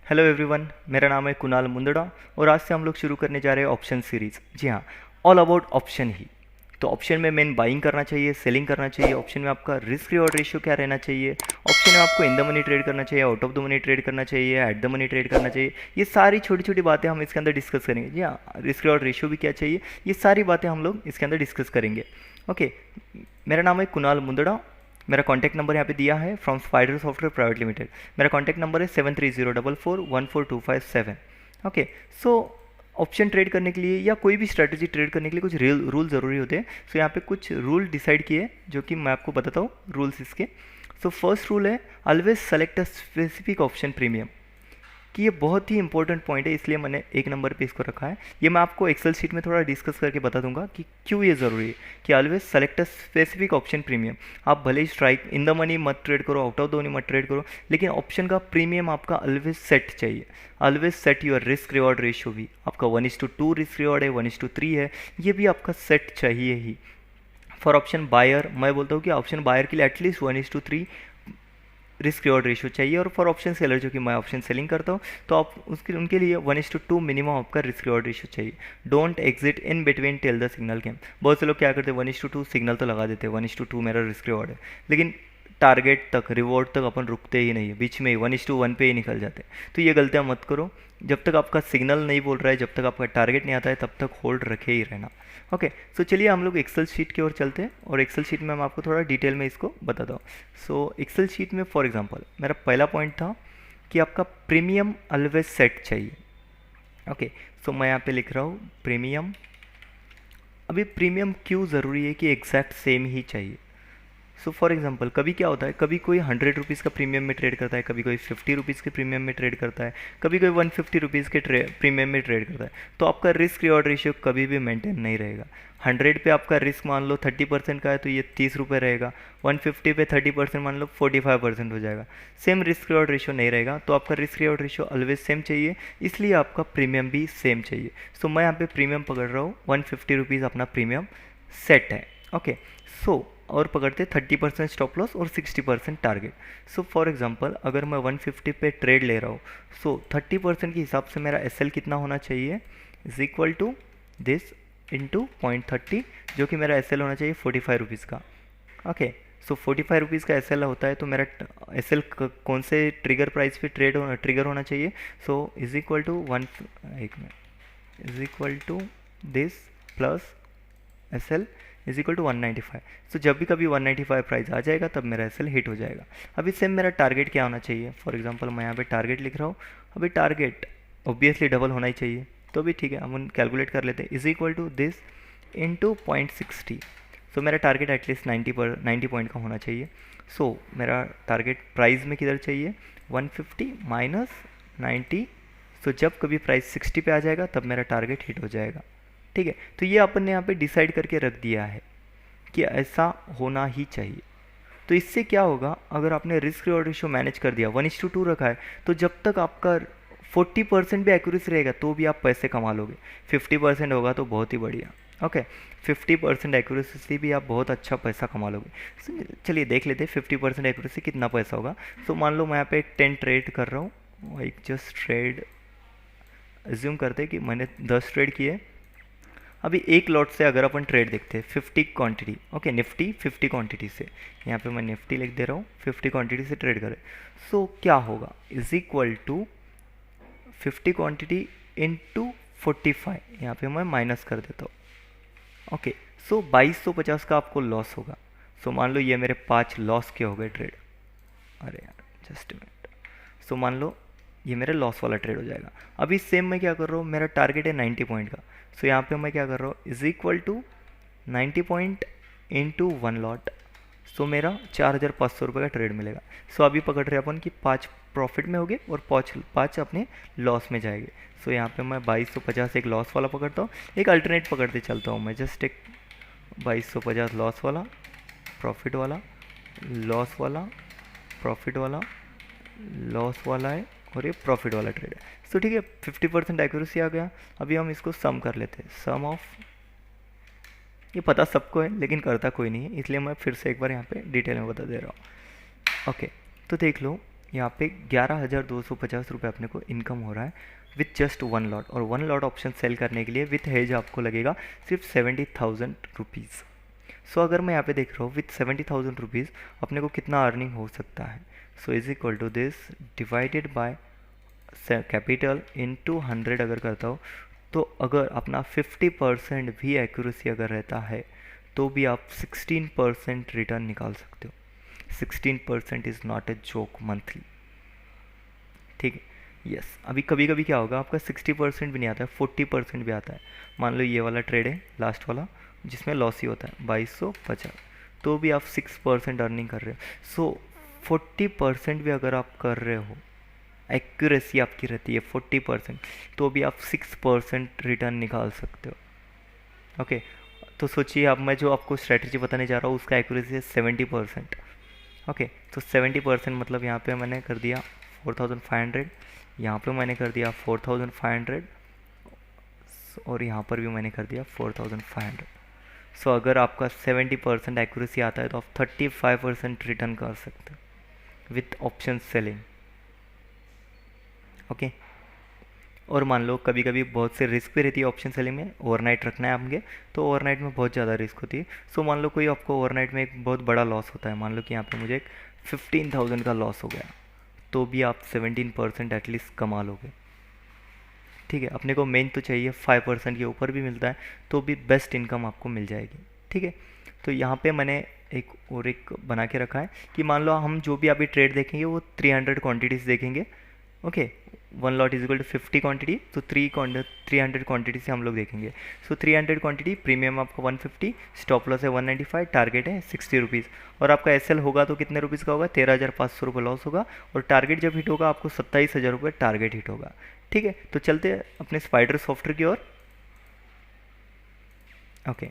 Hello everyone, मेरा नाम है कुणाल मुंदड़ा और आज से हम लोग शुरू करने जा रहे हैं ऑप्शन सीरीज़। जी हाँ, ऑल अबाउट ऑप्शन ही। तो ऑप्शन में मेन बाइंग करना चाहिए, सेलिंग करना चाहिए, ऑप्शन में आपका रिस्क रिवॉर्ड रेशियो क्या रहना चाहिए, ऑप्शन में आपको इन द मनी ट्रेड करना चाहिए, out of the money trade करना चाहिए, एट द मनी ट्रेड करना चाहिए। ये सारी छोटी छोटी बातें हम इसके अंदर डिस्कस करेंगे। जी हाँ, रिस्क रिवॉर्ड रेशियो भी क्या चाहिए, ये सारी बातें हम लोग इसके अंदर डिस्कस करेंगे। ओके, मेरा नाम है कुणाल मुंदड़ा। मेरा कॉन्टैक्ट नंबर यहाँ पे दिया है from spider software private limited. मेरा कॉन्टैक्ट नंबर है 7304414257। ओके, सो ऑप्शन ट्रेड करने के लिए या कोई भी स्ट्रेटजी ट्रेड करने के लिए कुछ रूल ज़रूरी होते हैं। सो यहाँ पे कुछ रूल डिसाइड किए जो कि मैं आपको बताता हूँ रूल्स इसके। सो फर्स्ट रूल है always select a specific option premium, कि ये बहुत ही इंपॉर्टेंट पॉइंट है, इसलिए मैंने एक नंबर पे इसको रखा है। ये मैं आपको एक्सेल शीट में थोड़ा डिस्कस करके बता दूंगा कि क्यों ये ज़रूरी है कि always select a specific option premium. आप भले ही स्ट्राइक इन द मनी मत ट्रेड करो, आउट ऑफ द मनी मत ट्रेड करो, लेकिन ऑप्शन का प्रीमियम आपका ऑलवेज सेट चाहिए। Always set your risk reward ratio भी आपका 1:2 रिस्क रिवॉर्ड है, 1:3 है, ये भी आपका सेट चाहिए ही। फॉर ऑप्शन बायर मैं बोलता हूँ कि ऑप्शन बायर के लिए एटलीस्ट 1:3 रिस्क रिवॉर्ड रेशियो चाहिए। और फॉर ऑप्शन सेलर, जो कि मैं ऑप्शन सेलिंग करता हूँ, तो आप उसके उनके लिए 1:2 मिनिमम आपका रिस्क रिवॉर्ड रेशियो चाहिए। Don't exit in between till the signal game. बहुत से लोग क्या करते हैं, 1:2 सिग्नल तो लगा देते हैं, 1:2 मेरा रिस्क रिवॉर्ड है, लेकिन टारगेट तक, रिवॉर्ड तक अपन रुकते ही नहीं है, बीच में ही 1:1 पे ही निकल जाते हैं। तो ये गलतियाँ मत करो। जब तक आपका सिग्नल नहीं बोल रहा है, जब तक आपका टारगेट नहीं आता है, तब तक होल्ड रखे ही रहना। ओके, सो चलिए हम लोग एक्सेल शीट की ओर चलते हैं और एक्सेल शीट में मैं आपको थोड़ा डिटेल में इसको बताता हूँ। सो एक्सेल शीट में फॉर एग्जांपल मेरा पहला पॉइंट था कि आपका प्रीमियम ऑलवेज सेट चाहिए। ओके, सो मैं यहाँ पे लिख रहा हूँ प्रीमियम। अभी प्रीमियम क्यों ज़रूरी है कि एग्जैक्ट सेम ही चाहिए। सो फॉर एग्जांपल कभी क्या होता है, कभी कोई 100 रुपीज़ का प्रीमियम में ट्रेड करता है, कभी कोई 50 रुपीज़ के प्रीमियम में ट्रेड करता है, कभी कोई 150 रुपीज़ के प्रीमियम में ट्रेड करता है। तो आपका रिस्क रिवॉर्ड रेशियो कभी भी मेंटेन नहीं रहेगा। 100 पे आपका रिस्क मान लो 30% का है, तो ये 30 रुपये रहेगा। 150 पे 30% मान लो 45% हो जाएगा। सेम रिस्क रिवॉर्ड रेशियो नहीं रहेगा, तो आपका risk reward ratio always same चाहिए, इसलिए आपका प्रीमियम भी सेम चाहिए। सो मैं यहाँ पे प्रीमियम पकड़ रहा हूँ, 150 रुपीज़ अपना प्रीमियम सेट है। ओके, सो और पकड़ते 30% स्टॉप लॉस और 60% टारगेट। सो फॉर एग्जांपल अगर मैं 150 पे ट्रेड ले रहा हूँ, सो 30% के हिसाब से मेरा एस कितना होना चाहिए, is equal to this into 0.30, जो कि मेरा एस होना चाहिए 45 रुपीज़ का। ओके, सो 45 रुपीज़ का एस होता है, तो मेरा एस कौन से ट्रिगर प्राइस पे ट्रिगर होना चाहिए। So is equal to is equal to this plus S L is equal to 195। So जब भी कभी 195 प्राइस आ जाएगा तब मेरा एस हिट हो जाएगा। अभी सेम मेरा टारगेट क्या होना चाहिए, फॉर एग्जांपल मैं यहाँ पे टारगेट लिख रहा हूँ। अभी टारगेट ऑब्वियसली डबल होना ही चाहिए, तो भी ठीक है, हम कैलकुलेट कर लेते हैं। Is equal to this into 0.60। So मेरा टारगेट एटलीस्ट 90 पॉइंट का होना चाहिए। सो मेरा टारगेट प्राइस में किधर चाहिए, 150 माइनस 90। सो जब कभी प्राइस 60 पे आ जाएगा तब मेरा टारगेट हिट हो जाएगा। ठीक है, तो ये अपन ने यहाँ पे डिसाइड करके रख दिया है कि ऐसा होना ही चाहिए। तो इससे क्या होगा, अगर आपने रिस्क रिवॉर्ड रेशियो मैनेज कर दिया, 1:2 रखा है, तो जब तक आपका 40% भी एक्यूरेसी रहेगा तो भी आप पैसे कमा लोगे। 50% होगा तो बहुत ही बढ़िया। ओके, 50% एक्यूरेसी से भी आप बहुत अच्छा पैसा कमा लोगे। चलिए देख लेते हैं 50% एक्यूरेसी कितना पैसा होगा। सो मान लो मैं यहाँ पे 10 ट्रेड कर रहा हूँ, एक जस्ट ट्रेड एज्यूम करते हैं कि मैंने 10 ट्रेड किए। अभी एक लॉट से अगर अपन ट्रेड देखते हैं 50 क्वांटिटी, ओके, निफ्टी 50 क्वांटिटी से, यहाँ पे मैं निफ्टी लिख दे रहा हूँ, 50 क्वांटिटी से ट्रेड करें, सो क्या होगा, is equal to 50 quantity into 45, यहाँ पे मैं माइनस कर देता हूँ। ओके, सो 2250 का आपको लॉस होगा। सो मान लो ये मेरे 5 लॉस के हो गए ट्रेड। अरे यार जस्ट मिनट, सो मान लो ये मेरा लॉस वाला ट्रेड हो जाएगा। अभी सेम मैं क्या कर रहा हूँ, मेरा टारगेट है 90 पॉइंट का। सो यहाँ पे मैं क्या कर रहा हूँ, is equal to 90 point into 1 lot. So मेरा 4500 रुपये का ट्रेड मिलेगा। सो अभी पकड़ रहे अपन कि 5 प्रॉफिट में हो गए और 5 अपने लॉस में जाएंगे। सो यहाँ पे मैं 2250 एक लॉस वाला पकड़ता हूँ, एक अल्टरनेट पकड़ते चलता हूँ मैं, जस्ट एक 2250 लॉस वाला, प्रॉफिट वाला, लॉस वाला, प्रॉफिट वाला, लॉस वाला है और ये प्रॉफिट वाला ट्रेड है। सो ठीक है, 50% एक्यूरेसी आ गया। अभी हम इसको सम कर लेते हैं, सम ऑफ, ये पता सबको है लेकिन करता कोई नहीं है, इसलिए मैं फिर से एक बार यहाँ पे डिटेल में बता दे रहा हूँ। ओके, तो देख लो यहाँ पे 11,250 रुपये अपने को इनकम हो रहा है विथ जस्ट वन लॉट, और वन लॉट ऑप्शन सेल करने के लिए विथ हेज आपको लगेगा सिर्फ 70,000 रुपीज़। सो अगर मैं यहाँ पे देख रहा हूँ विथ 70,000 रुपीज़ अपने को कितना अर्निंग हो सकता है। So is equal to this divided by capital into 100 अगर करता हूँ, तो अगर अपना 50% भी एक्यूरेसी अगर रहता है तो भी आप 16% रिटर्न निकाल सकते हो। 16% is not a joke monthly, ठीक है। यस, अभी कभी कभी क्या होगा, आपका 60% भी नहीं आता है, 40% भी आता है। मान लो ये वाला ट्रेड है लास्ट वाला जिसमें लॉस ही होता है 2250, तो भी आप 6% अर्निंग कर रहे हो। सो 40% भी अगर आप कर रहे हो, एक्यूरेसी आपकी रहती है 40%, तो भी आप 6% रिटर्न निकाल सकते हो। ओके, तो सोचिए अब मैं जो आपको स्ट्रेटजी बताने जा रहा हूँ उसका एक्यूरेसी है 70%। ओके, तो 70% मतलब यहाँ पे मैंने कर दिया 4500, यहाँ पे मैंने कर दिया 4500, और यहाँ पर भी मैंने कर दिया 4500। सो अगर आपका 70% एक्यूरेसी आता है तो आप 35% रिटर्न कर सकते हो विथ ऑप्शन सेलिंग। ओके, और मान लो कभी कभी बहुत से रिस्क भी रहती है ऑप्शन सेलिंग में, ओवरनाइट रखना है आपके, तो ओवरनाइट में बहुत ज़्यादा रिस्क होती है। सो मान लो कोई आपको ओवरनाइट में एक बहुत बड़ा लॉस होता है, मान लो कि यहाँ पे मुझे एक 15,000 का लॉस हो गया, तो भी आप 17% एटलीस्ट कमा लोगे, ठीक है। अपने को मेन तो चाहिए 5% के ऊपर भी मिलता है तो भी बेस्ट इनकम आपको मिल जाएगी, ठीक है। तो यहाँ पे मैंने एक बना के रखा है कि मान लो हम जो भी अभी ट्रेड देखेंगे वो 300 क्वांटिटीज़ देखेंगे। Okay, one lot is equal to 50 quantity, तो 300 क्वांटिटी से हम लोग देखेंगे। सो 300 क्वांटिटी, प्रीमियम आपका 150, स्टॉप लॉस है 195, टारगेट है 60 रुपीज़, और आपका एसएल होगा तो कितने रुपीज़ का होगा, 13,500 रुपये लॉस होगा, और टारगेट जब हिट होगा आपको 27,000 रुपये टारगेट हिट होगा, ठीक है। तो चलते हैं अपने स्पाइडर सॉफ्टवेयर की ओर। ओके,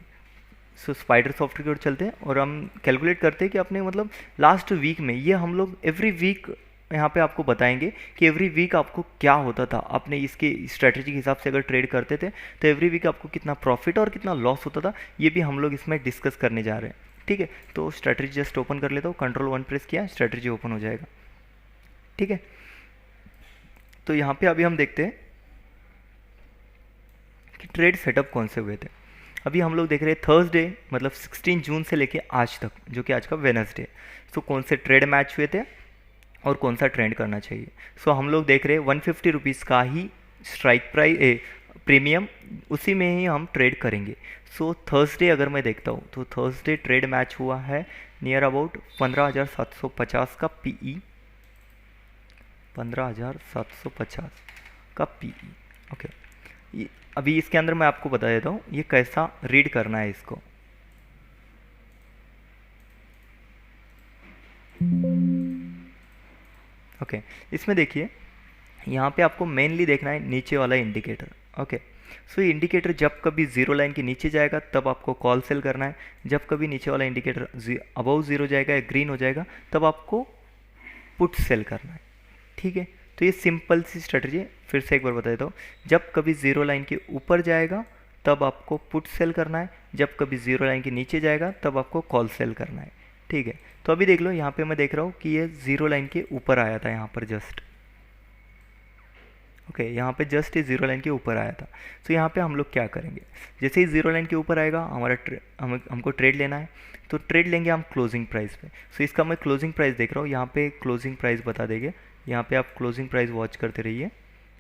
सो स्पाइडर सॉफ्टवेयर की ओर चलते हैं और हम कैलकुलेट करते हैं कि अपने मतलब लास्ट वीक में, ये हम लोग एवरी वीक यहाँ पे आपको बताएंगे कि एवरी वीक आपको क्या होता था। आपने इसके स्ट्रेटजी के हिसाब से अगर ट्रेड करते थे तो एवरी वीक आपको कितना प्रॉफिट और कितना लॉस होता था, ये भी हम लोग इसमें डिस्कस करने जा रहे हैं, ठीक है। तो स्ट्रेटजी जस्ट ओपन कर लेता हूँ, Ctrl 1 प्रेस किया, स्ट्रेटजी ओपन हो जाएगा, ठीक है। तो यहाँ पे अभी हम देखते हैं कि ट्रेड सेटअप कौन से हुए थे। अभी हम लोग देख रहे हैं थर्सडे मतलब 16 जून से लेके आज तक, जो कि आज का वेडनेसडे। सो कौन से ट्रेड मैच हुए थे और कौन सा ट्रेंड करना चाहिए। सो हम लोग देख रहे हैं 150 रुपीज़ का ही स्ट्राइक प्राइस प्रीमियम, उसी में ही हम ट्रेड करेंगे। सो थर्सडे अगर मैं देखता हूँ तो थर्सडे ट्रेड मैच हुआ है नियर अबाउट 15,750 का पीई, 15,750 का पीई। ओके, अभी इसके अंदर मैं आपको बता देता हूँ ये कैसा रीड करना है इसको। ओके, इसमें देखिए यहाँ पे आपको मेनली देखना है नीचे वाला इंडिकेटर। ओके, सो ये इंडिकेटर जब कभी जीरो लाइन के नीचे जाएगा तब आपको कॉल सेल करना है, जब कभी नीचे वाला इंडिकेटर अबव जीरो जाएगा या ग्रीन हो जाएगा तब आपको पुट सेल करना है, ठीक है। तो ये सिंपल सी स्ट्रेटजी है, फिर से एक बार बता देता हूँ। जब कभी जीरो लाइन के ऊपर जाएगा तब आपको पुट सेल करना है, जब कभी जीरो लाइन के नीचे जाएगा तब आपको कॉल सेल करना है, ठीक है। तो अभी देख लो यहाँ पे मैं देख रहा हूँ कि ये जीरो लाइन के ऊपर आया था यहाँ पर जस्ट। ओके, यहाँ पे जस्ट ये जीरो लाइन के ऊपर आया था। तो यहाँ पे हम लोग क्या करेंगे, जैसे ही जीरो लाइन के ऊपर आएगा हमारा हमको ट्रेड लेना है, तो ट्रेड लेंगे हम क्लोजिंग प्राइस पे। सो इसका मैं क्लोजिंग प्राइस देख रहा हूँ, यहाँ पे क्लोजिंग प्राइस बता देंगे, यहाँ पे आप क्लोजिंग प्राइस वॉच करते रहिए।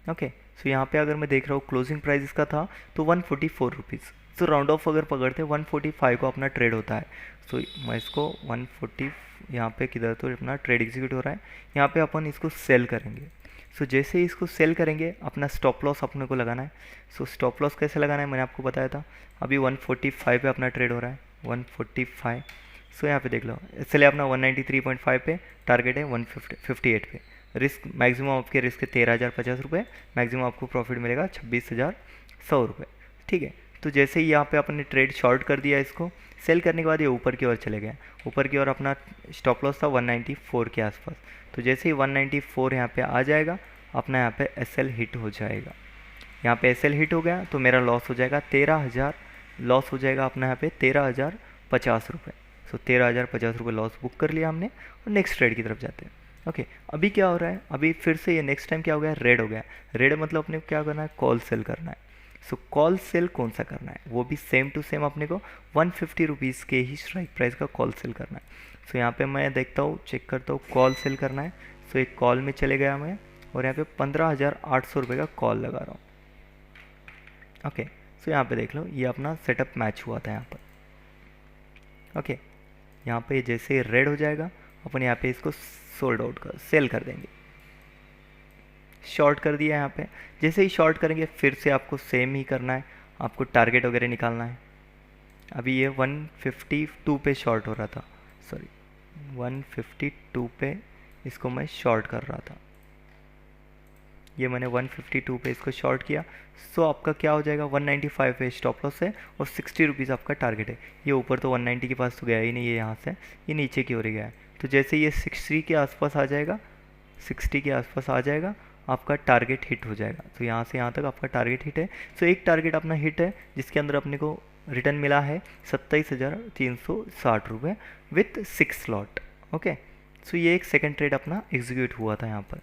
ओके, सो यहाँ पे अगर मैं देख रहा हूँ क्लोजिंग प्राइस इसका था तो 144 रुपीज़। सो राउंड ऑफ अगर पकड़ते 145 को अपना ट्रेड होता है। सो मैं इसको 140 यहाँ पे किधर तो अपना ट्रेड एग्जीक्यूट हो रहा है, यहाँ पे अपन इसको सेल करेंगे। सो जैसे ही इसको सेल करेंगे अपना स्टॉप लॉस अपने को लगाना है। सो स्टॉप लॉस कैसे लगाना है मैंने आपको बताया था। अभी 145 पे अपना ट्रेड हो रहा है, 145। सो यहाँ पे देख लो, इसलिए अपना 193.5 पे टारगेट है 158 पे। रिस्क मैक्सिमम आपके रिस्क है 13,050 रुपये, मैक्सिमम आपको प्रॉफिट मिलेगा 26,100 रुपये, ठीक है। तो जैसे ही यहाँ पे अपने ट्रेड शॉर्ट कर दिया, इसको सेल करने के बाद ये ऊपर की ओर चले गए। ऊपर की ओर अपना स्टॉप लॉस था 194 के आसपास। तो जैसे ही 194 यहाँ पे आ जाएगा अपना यहाँ पे एसएल हिट हो जाएगा। यहाँ पे एसएल हिट हो गया तो मेरा लॉस हो जाएगा 13,000, लॉस हो जाएगा अपना यहाँ पे 13,050 रुपये। सो 13,050 रुपये लॉस बुक कर लिया हमने और नेक्स्ट ट्रेड की तरफ जाते हैं। ओके, अभी क्या हो रहा है, अभी फिर से ये नेक्स्ट टाइम क्या हो गया, रेड हो गया। रेड मतलब अपने को क्या करना है, कॉल सेल करना है। सो कॉल सेल कौन सा करना है, वो भी सेम टू सेम अपने को 150 रुपीज़ के ही स्ट्राइक प्राइस का कॉल सेल करना है। सो यहाँ पे मैं देखता हूँ, चेक करता हूँ, कॉल सेल करना है। सो एक कॉल में चले गया मैं, और यहाँ पे 15,800 रुपये का कॉल लगा रहा हूँ। ओके, सो यहाँ पे देख लो, ये अपना सेटअप मैच हुआ था यहाँ पर। ओके, यहाँ पे जैसे रेड हो जाएगा, अपन यहाँ पे इसको सोल्ड आउट कर सेल कर देंगे। शॉर्ट कर दिया यहाँ पे। जैसे ही शॉर्ट करेंगे फिर से आपको सेम ही करना है, आपको टारगेट वगैरह निकालना है। अभी ये 152 पे शॉर्ट हो रहा था, सॉरी 152 पे इसको मैं शॉर्ट कर रहा था। ये मैंने 152 पे इसको शॉर्ट किया। सो आपका क्या हो जाएगा, 195 पे स्टॉप लॉस है और 60 रुपीज़ आपका टारगेट है। ये ऊपर तो 190 के पास तो गया ही नहीं है, यहाँ से ये नीचे की ओर गया है। तो जैसे ये 60 के आसपास आ जाएगा, 60 के आसपास आ जाएगा, आपका टारगेट हिट हो जाएगा। तो यहाँ से यहाँ तक आपका टारगेट हिट है। सो एक टारगेट अपना हिट है, जिसके अंदर अपने को रिटर्न मिला है 27,360 रुपये विथ 6 स्लॉट। ओके, सो ये एक सेकंड ट्रेड अपना एग्जीक्यूट हुआ था यहाँ पर।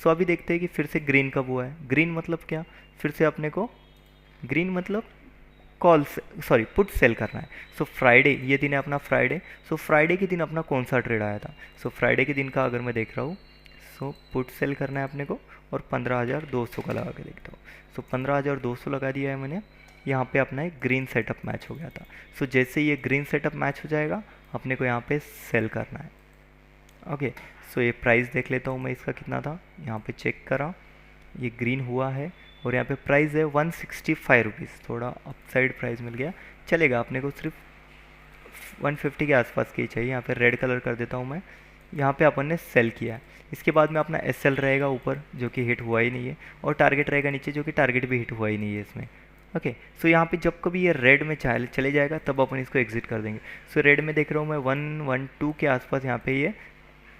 सो अभी देखते हैं कि फिर से ग्रीन कब हुआ है। ग्रीन मतलब क्या, फिर से अपने को ग्रीन मतलब कॉल, सॉरी पुट सेल करना है। सो फ्राइडे, ये दिन है अपना फ्राइडे। सो फ्राइडे के दिन अपना कौन सा ट्रेड आया था, सो फ्राइडे के दिन का अगर मैं देख रहा हूँ, सो पुट सेल करना है अपने को, और 15,200 का लगा के देखता हूँ। सो 15,200 लगा दिया है मैंने। यहाँ पे अपना एक ग्रीन सेटअप मैच हो गया था। सो जैसे ये ग्रीन सेटअप मैच हो जाएगा, अपने को यहाँ पे सेल करना है। ओके, सो ये प्राइस देख लेता हूँ मैं, इसका कितना था, यहाँ पे चेक करा, ये ग्रीन हुआ है, और यहाँ पे प्राइस है 165 रुपीज़। थोड़ा अपसाइड प्राइस मिल गया, चलेगा, अपने को सिर्फ 150 के आसपास की चाहिए। यहाँ पे रेड कलर कर देता हूँ मैं। यहाँ पे अपन ने सेल किया है। इसके बाद में अपना एसएल रहेगा ऊपर, जो कि हिट हुआ ही नहीं है, और टारगेट रहेगा नीचे, जो कि टारगेट भी हिट हुआ ही नहीं है इसमें। ओके, सो यहाँ पे जब कभी ये रेड में चले जाएगा, तब अपन इसको एग्जिट कर देंगे। सो रेड में देख रहा हूँ मैं 112 के आसपास यहाँ पे ये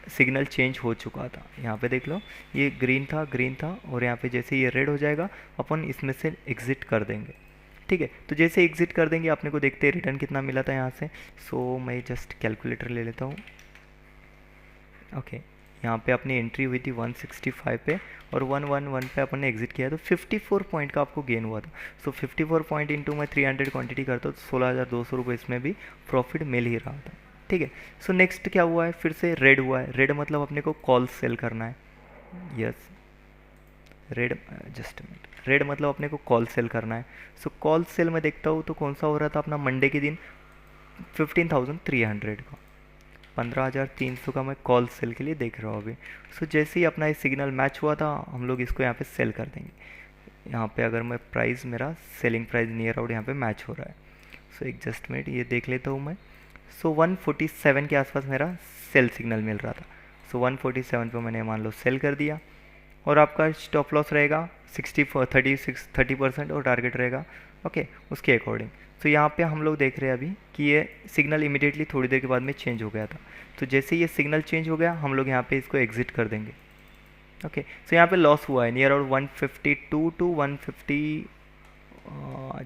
सिग्नल चेंज हो चुका था। यहाँ पे देख लो, ये ग्रीन था, और यहाँ पे जैसे ये रेड हो जाएगा, अपन इसमें से एग्ज़िट कर देंगे। ठीक है, तो जैसे एग्ज़िट कर देंगे, अपने को देखते हैं रिटर्न कितना मिला था यहाँ से। सो मैं जस्ट कैलकुलेटर ले लेता हूँ। ओके, यहाँ पे अपनी एंट्री हुई थी 165 पे, और 111 पे अपन ने एग्जिट किया, तो 54 पॉइंट का आपको गेन हुआ था। सो 54 पॉइंट इंटू मैं 300 क्वांटिटी करता हूँ, तो 16,200 रुपये इसमें भी प्रॉफिट मिल ही रहा था। ठीक है, सो नेक्स्ट क्या हुआ है, फिर से रेड हुआ है। रेड मतलब अपने को कॉल सेल करना है। Yes, red, just minute, red मतलब अपने को कॉल सेल करना है। सो कॉल सेल में देखता हूँ तो कौन सा हो रहा था अपना मंडे के दिन, 15,300 का, 15,300 का मैं कॉल सेल के लिए देख रहा हूँ अभी। सो जैसे ही अपना ये सिग्नल मैच हुआ था, हम लोग इसको यहाँ पे सेल कर देंगे। यहाँ पे अगर मैं प्राइस, मेरा सेलिंग प्राइस नियर आउट यहाँ पे मैच हो रहा है। सो एक जस्ट मिनट, ये देख लेता हूँ मैं। सो 147 के आसपास मेरा सेल सिग्नल मिल रहा था। सो 147 पे मैंने मान लो सेल कर दिया, और आपका स्टॉप लॉस रहेगा 30% और टारगेट रहेगा ओके उसके अकॉर्डिंग। तो यहाँ पे हम लोग देख रहे हैं अभी कि ये सिग्नल इमीडिएटली थोड़ी देर के बाद में चेंज हो गया था। तो जैसे ये सिग्नल चेंज हो गया, हम लोग यहाँ पे इसको एग्जिट कर देंगे। ओके, सो यहाँ पे लॉस हुआ है near about 152 to 150,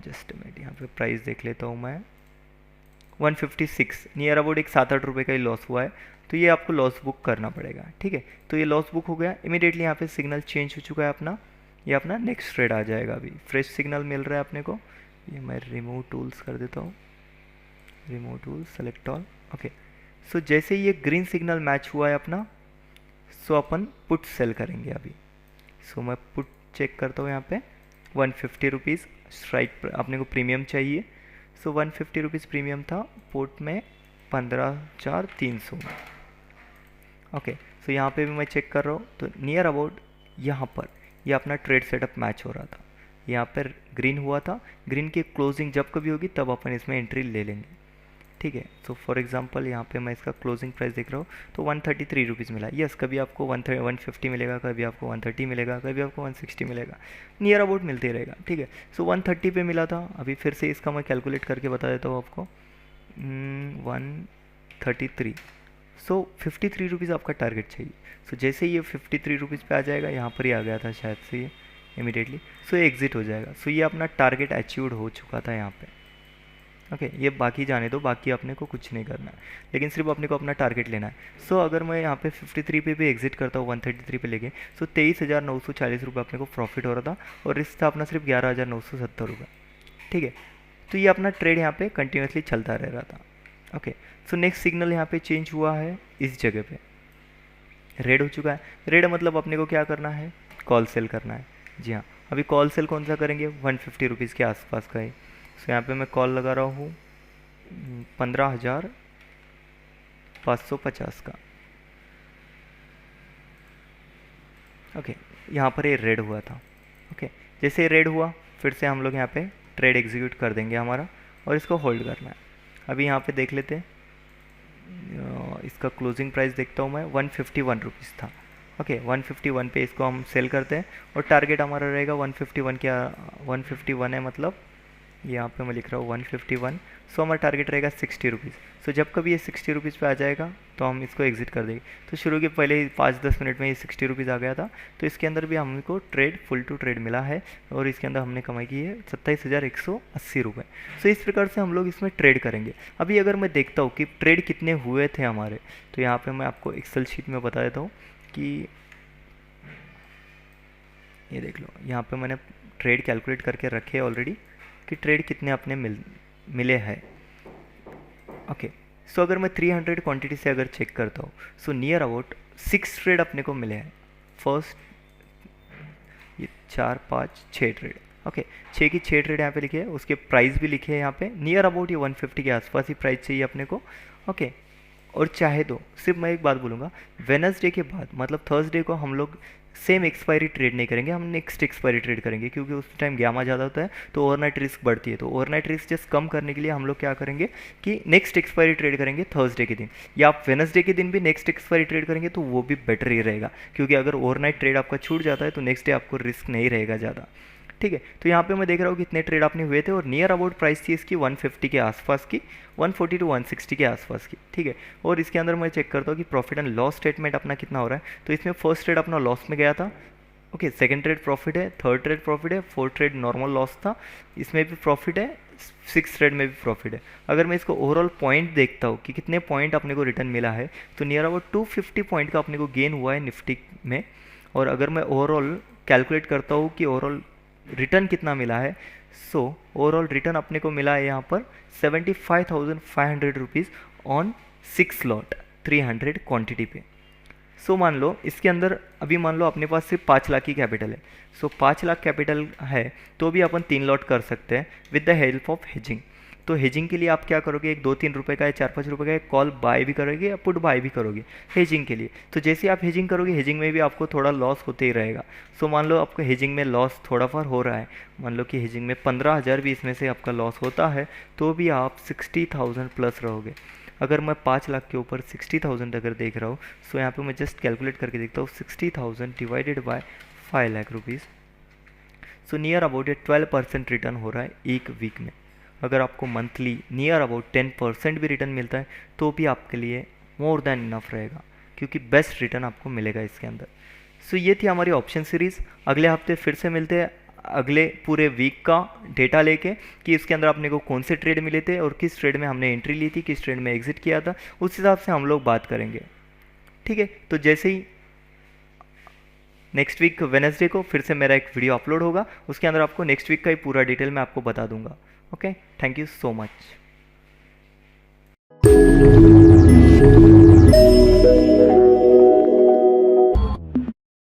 just minute, यहाँ पे प्राइस देख लेता हूँ मैं, 156, नियर अबाउट एक 7-8 रुपये का ही लॉस हुआ है। तो ये आपको लॉस बुक करना पड़ेगा। ठीक है, तो ये लॉस बुक हो गया, इमीडिएटली यहाँ पे सिग्नल चेंज हो चुका है अपना। ये अपना नेक्स्ट ट्रेड आ जाएगा, अभी फ्रेश सिग्नल मिल रहा है अपने को। ये मैं रिमूव टूल्स कर देता हूँ, remove tools, select all. Okay, so जैसे ये ग्रीन सिग्नल मैच हुआ है अपना, सो अपन पुट सेल करेंगे अभी। सो मैं पुट चेक करता हूँ यहाँ पे 150 रुपीज़ स्ट्राइक अपने को प्रीमियम चाहिए। सो 150 रुपीज़ प्रीमियम था, पोर्ट में 15,300 में। ओके, सो यहाँ पे भी मैं चेक कर रहा हूँ, तो नियर अबाउट यहाँ पर ये अपना ट्रेड सेटअप मैच हो रहा था। यहाँ पर ग्रीन हुआ था, ग्रीन की क्लोजिंग जब कभी होगी तब अपन इसमें एंट्री ले लेंगे। ठीक है, सो फॉर एग्जांपल यहाँ पे मैं इसका क्लोजिंग प्राइस देख रहा हूँ, तो 133 रुपीज़ मिला। यस, कभी आपको 150 मिलेगा, कभी आपको 130 मिलेगा, कभी आपको 160 मिलेगा, नियर अबाउट मिलते ही रहेगा। ठीक है, सो 130 पे मिला था। अभी फिर से इसका मैं कैलकुलेट करके बता देता हूँ आपको, 133, सो 53 रुपीज़ आपका टारगेट चाहिए। सो जैसे ये 53 रुपीज़ पे आ जाएगा, यहाँ पर ही आ गया था शायद से ये इमीडिएटली, सो ये एग्जिट हो जाएगा। सो ये अपना टारगेट अचीव्ड हो चुका था यहाँ पे। ओके, ये बाकी जाने दो, बाकी अपने को कुछ नहीं करना है, लेकिन सिर्फ अपने को अपना टारगेट लेना है। सो अगर मैं यहाँ पे 53 पे भी एग्जिट करता हूँ 133 पे लेके, सो 23,940 रुपये अपने को प्रॉफिट हो रहा था, और रिस्क था अपना सिर्फ 11,970 रुपये। ठीक है, तो ये अपना ट्रेड यहाँ पे कंटिन्यूसली चलता रह रहा था। ओके, सो नेक्स्ट सिग्नल यहाँ पे चेंज हुआ है इस जगह पे, रेड हो चुका है। रेड मतलब अपने को क्या करना है, कॉल सेल करना है। जी हाँ, अभी कॉल सेल कौन सा करेंगे, 150 रुपीज़ के आसपास का है। सो यहाँ पे मैं कॉल लगा रहा हूँ 15,550 का। ओके, यहाँ पर ये रेड हुआ था। ओके, जैसे ये रेड हुआ, फिर से हम लोग यहाँ पे ट्रेड एग्जीक्यूट कर देंगे हमारा, और इसको होल्ड करना है। अभी यहाँ पे देख लेते हैं, इसका क्लोजिंग प्राइस देखता हूँ मैं, 151 रुपीज़ था। ओके, 151 पे इसको हम सेल करते हैं, और टारगेट हमारा रहेगा 151 क्या, 151 है मतलब यहाँ पे मैं लिख रहा हूँ 151। सो हमारा टारगेट रहेगा 60 रुपीज़। सो जब कभी ये 60 रुपीज़ पे आ जाएगा तो हम इसको एग्जिट कर देंगे। तो शुरू के पहले ही 5-10 मिनट में ये 60 रुपीज़ आ गया था, तो इसके अंदर भी हमको ट्रेड फुल टू ट्रेड मिला है, और इसके अंदर हमने कमाई की है 27,180 रुपये। सो इस प्रकार से हम लोग इसमें ट्रेड करेंगे। अभी अगर मैं देखता हूँ कि ट्रेड कितने हुए थे हमारे, तो यहाँ पर मैं आपको एक्सेल शीट में बता देता हूँ कि ये देख लो, यहाँ पे मैंने ट्रेड कैलकुलेट करके रखे ऑलरेडी कि ट्रेड कितने अपने मिले हैं। ओके, सो अगर मैं 300 क्वांटिटी से अगर चेक करता हूँ, सो नियर अबाउट 6 ट्रेड अपने को मिले हैं। फर्स्ट ये 4 5 6 ट्रेड। ओके, 6 की 6 ट्रेड यहाँ पे लिखे हैं, उसके प्राइस भी लिखे हैं यहाँ पे, नियर अबाउट ये 150 के आसपास ही प्राइस चाहिए अपने को। ओके, और चाहे तो सिर्फ मैं एक बात बोलूँगा, वेडनेसडे के बाद मतलब थर्सडे को हम लोग सेम एक्सपायरी ट्रेड नहीं करेंगे, हम नेक्स्ट एक्सपायरी ट्रेड करेंगे, क्योंकि उस टाइम गामा ज़्यादा होता है तो ओवरनाइट रिस्क बढ़ती है। तो ओवरनाइट रिस्क जस्ट कम करने के लिए हम लोग क्या करेंगे कि नेक्स्ट एक्सपायरी ट्रेड करेंगे थर्सडे के दिन, या आप वेडनेसडे के दिन भी नेक्स्ट एक्सपायरी ट्रेड करेंगे तो वो भी बेटर ही रहेगा, क्योंकि अगर ओवरनाइट ट्रेड आपका छूट जाता है तो नेक्स्ट डे आपको रिस्क नहीं रहेगा ज़्यादा। ठीक है, तो यहाँ पे मैं देख रहा हूँ कितने ट्रेड आपने हुए थे, और नियर अबाउट प्राइस थी इसकी 150 के आसपास की, 140 टू 160 के आसपास की। ठीक है, और इसके अंदर मैं चेक करता हूँ कि प्रॉफिट एंड लॉस स्टेटमेंट अपना कितना हो रहा है। तो इसमें फर्स्ट ट्रेड अपना लॉस में गया था। ओके, सेकंड ट्रेड प्रॉफिट है, थर्ड ट्रेड प्रॉफिट है, फोर्थ ट्रेड नॉर्मल लॉस था, इसमें भी प्रॉफिट है, सिक्स ट्रेड में भी प्रॉफिट है। अगर मैं इसको ओवरऑल पॉइंट देखता हूँ कि कितने पॉइंट अपने को रिटर्न मिला है, तो नियर अबाउट 250 पॉइंट का अपने को गेन हुआ है निफ्टी में। और अगर मैं ओवरऑल कैलकुलेट करता हूँ कि ओवरऑल रिटर्न कितना मिला है, सो ओवरऑल रिटर्न अपने को मिला है यहाँ पर 75,500 रुपीज़ ऑन 6 लॉट 300 क्वांटिटी पे। सो मान लो इसके अंदर अभी मान लो अपने पास सिर्फ 5 लाख की कैपिटल है। सो 5 लाख कैपिटल है तो भी अपन 3 लॉट कर सकते हैं with the help of hedging. तो हेजिंग के लिए आप क्या करोगे, एक 2-3 रुपये का या 4-5 रुपये का एक कॉल बाय भी करोगे या पुट बाय भी करोगे हेजिंग के लिए। तो जैसे आप हेजिंग करोगे, हेजिंग में भी आपको थोड़ा लॉस होते ही रहेगा। सो मान लो आपको हेजिंग में लॉस थोड़ा फार हो रहा है, मान लो कि हेजिंग में 15,000 भी इसमें से आपका लॉस होता है, तो भी आप 60,000 प्लस रहोगे। अगर मैं 5 लाख के ऊपर 60,000 अगर देख रहा हूँ, सो यहाँ पे मैं जस्ट कैलकुलेट करके देखता हूँ, 60,000 divided by 5 lakh rupees, so near about 12% return हो रहा है एक वीक में। अगर आपको मंथली नियर अबाउट 10% भी रिटर्न मिलता है तो भी आपके लिए मोर देन इनफ रहेगा, क्योंकि बेस्ट रिटर्न आपको मिलेगा इसके अंदर। सो ये थी हमारी ऑप्शन सीरीज़। अगले हफ्ते फिर से मिलते हैं अगले पूरे वीक का डेटा लेके कि इसके अंदर अपने को कौन से ट्रेड मिले थे और किस ट्रेड में हमने एंट्री ली थी, किस ट्रेड में एग्जिट किया था, उस हिसाब से हम लोग बात करेंगे। ठीक है, तो जैसे ही नेक्स्ट वीक वेडनेसडे को फिर से मेरा एक वीडियो अपलोड होगा, उसके अंदर आपको नेक्स्ट वीक का ही पूरा डिटेल मैं आपको बता दूंगा। Okay, thank you so much.